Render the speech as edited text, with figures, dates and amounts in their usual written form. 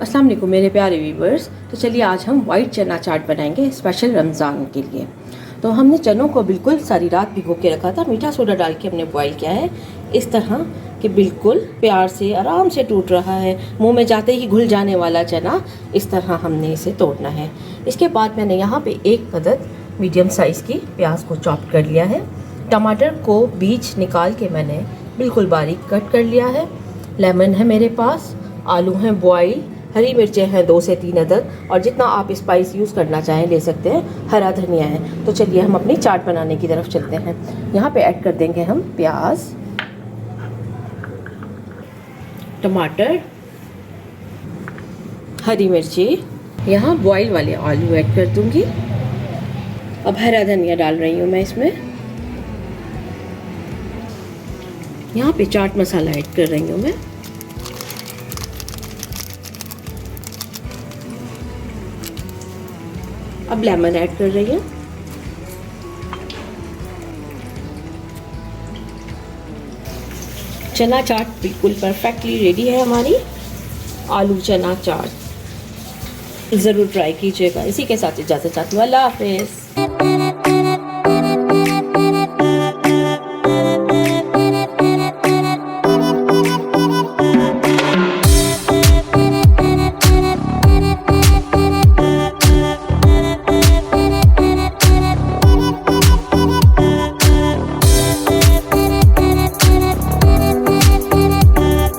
अस्सलाम वालेकुम मेरे प्यारे व्यूवर्स। तो चलिए आज हम वाइट चना चाट बनाएंगे स्पेशल रमज़ान के लिए। तो हमने चनों को बिल्कुल सारी रात भिगो के रखा था, मीठा सोडा डाल के हमने बॉईल किया है इस तरह कि बिल्कुल प्यार से आराम से टूट रहा है, मुंह में जाते ही घुल जाने वाला चना। इस तरह हमने इसे तोड़ना है। इसके बाद मैंने यहाँ पे एक अदद मीडियम साइज़ की प्याज को चॉप कर लिया है। टमाटर को बीज निकाल के मैंने बिल्कुल बारीक कट कर लिया है। लेमन है मेरे पास, आलू हैं बॉईल, हरी मिर्चें हैं 2 से 3 अदद, और जितना आप स्पाइस यूज़ करना चाहें ले सकते हैं। हरा धनिया है। तो चलिए हम अपनी चाट बनाने की तरफ चलते हैं। यहाँ पे ऐड कर देंगे हम प्याज, टमाटर, हरी मिर्ची, यहाँ बॉईल वाले आलू ऐड कर दूँगी। अब हरा धनिया डाल रही हूँ मैं इसमें। यहाँ पे चाट मसाला ऐड कर रही हूँ मैं। अब लेमन ऐड कर रही हूँ। चना चाट बिल्कुल परफेक्टली रेडी है हमारी। आलू चना चाट ज़रूर ट्राई कीजिएगा। इसी के साथ इजाज़त चाहती हूँ। अल्लाह हाफ़िज़।